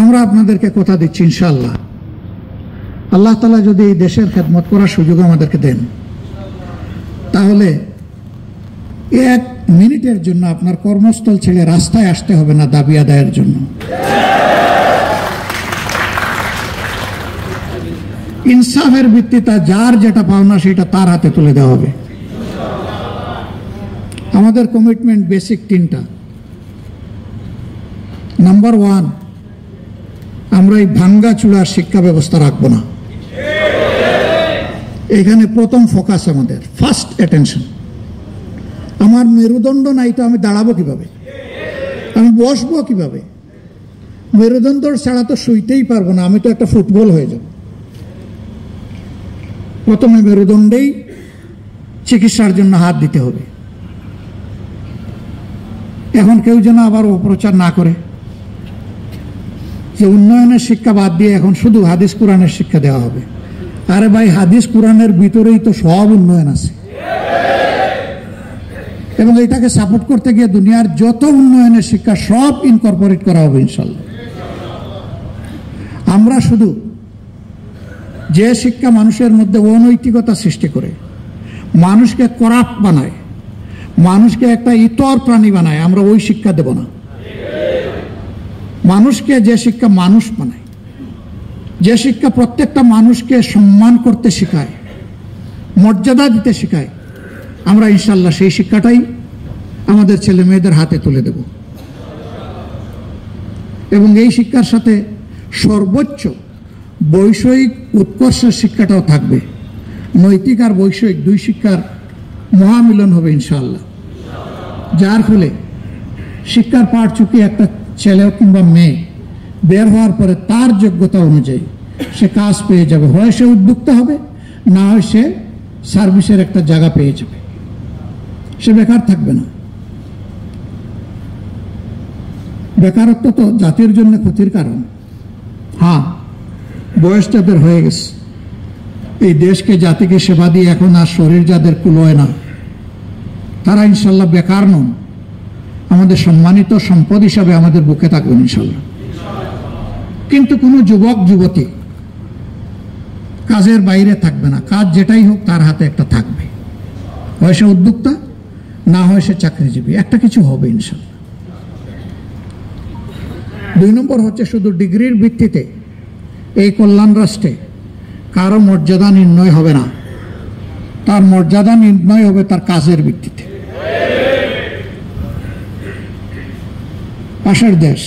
আমরা আপনাদেরকে কথা দিচ্ছি ইনশাআল্লাহ, আল্লাহ তাআলা যদি এই দেশের খেদমত করার সুযোগ আমাদেরকে দেন, তাহলে 1 মিনিটের জন্য আপনার কর্মস্থল ছেড়ে রাস্তায় আসতে হবে না দাবি আদায়ের জন্য। ইনসাফের ভিত্তিতে যার যেটা পাওনা সেটা তার হাতে তুলে দেওয়া হবে। আমাদের কমিটমেন্ট বেসিক 3টা। নাম্বার 1, আমরা এই ভাঙ্গা চূড়ার শিক্ষা ব্যবস্থা রাখবো না। এখানে প্রথম ফোকাস আমাদের, ফার্স্ট অ্যাটেনশন। আমার মেরুদণ্ড নাই তো আমি দাঁড়াবো কিভাবে, আমি বসবো কিভাবে? মেরুদণ্ড ছাড়া তো শুইতেই পারবো না, আমি তো একটা ফুটবল হয়ে যাব। প্রথমে মেরুদণ্ডেই চিকিৎসার জন্য হাত দিতে হবে। এখন কেউ যেন আবার অপপ্রচার না করে যে উন্নয়নের শিক্ষা বাদ দিয়ে এখন শুধু হাদিস কোরআনের শিক্ষা দেওয়া হবে। আরে ভাই, হাদিস কোরআনের ভিতরেই তো সব উন্নয়ন আছে, এবং এটাকে সাপোর্ট করতে গিয়ে দুনিয়ার যত উন্নয়নের শিক্ষা সব ইনকর্পোরেট করা হবে ইনশাল্লাহ। আমরা শুধু যে শিক্ষা মানুষের মধ্যে অনৈতিকতা সৃষ্টি করে, মানুষকে করাপ্ট বানায়, মানুষকে একটা ইতর প্রাণী বানায়, আমরা ওই শিক্ষা দেব না। মানুষকে যে শিক্ষা মানুষ বানায়, যে শিক্ষা প্রত্যেকটা মানুষকে সম্মান করতে শেখায়, মর্যাদা দিতে শেখায়, আমরা ইনশাল্লাহ সেই শিক্ষাটাই আমাদের ছেলে মেয়েদের হাতে তুলে দেব। এবং এই শিক্ষার সাথে সর্বোচ্চ বৈষয়িক উৎকর্ষের শিক্ষাটাও থাকবে। নৈতিক আর বৈষয়িক 2 শিক্ষার মহামিলন হবে ইনশাআল্লাহ, যার ফলে শিক্ষার পাঠ চুকি একটা ছেলে কিংবা মেয়ে বের হওয়ার পরে তার যোগ্যতা অনুযায়ী সে কাজ পেয়ে যাবে। হয় সে উদ্যোক্তা হবে, না হয় সে সার্ভিসের একটা জায়গা পেয়ে যাবে, সে বেকার থাকবে না। বেকারত্ব তো জাতির জন্য ক্ষতির কারণ। হ্যাঁ, বয়স যাদের হয়ে গেছে, এই দেশকে জাতিকে সেবা দিয়ে এখন আর শরীর যাদের কুলোয় না, তারা ইনশাল্লাহ বেকার নন, আমাদের সম্মানিত সম্পদ হিসাবে আমাদের বুকে থাকবেন ইনশাল্লাহ। কিন্তু কোনো যুবক যুবতী কাজের বাইরে থাকবে না, কাজ যেটাই হোক তার হাতে একটা থাকবে। হয় সে উদ্যোক্তা, না হয় সে চাকরিজীবী, একটা কিছু হবে ইনশাল্লাহ। 2 নম্বর হচ্ছে, শুধু ডিগ্রির ভিত্তিতে এই কল্যাণ রাষ্ট্রে কারো মর্যাদা নির্ণয় হবে না, তার মর্যাদা নির্ণয় হবে তার কাজের ভিত্তিতে। পাশের দেশ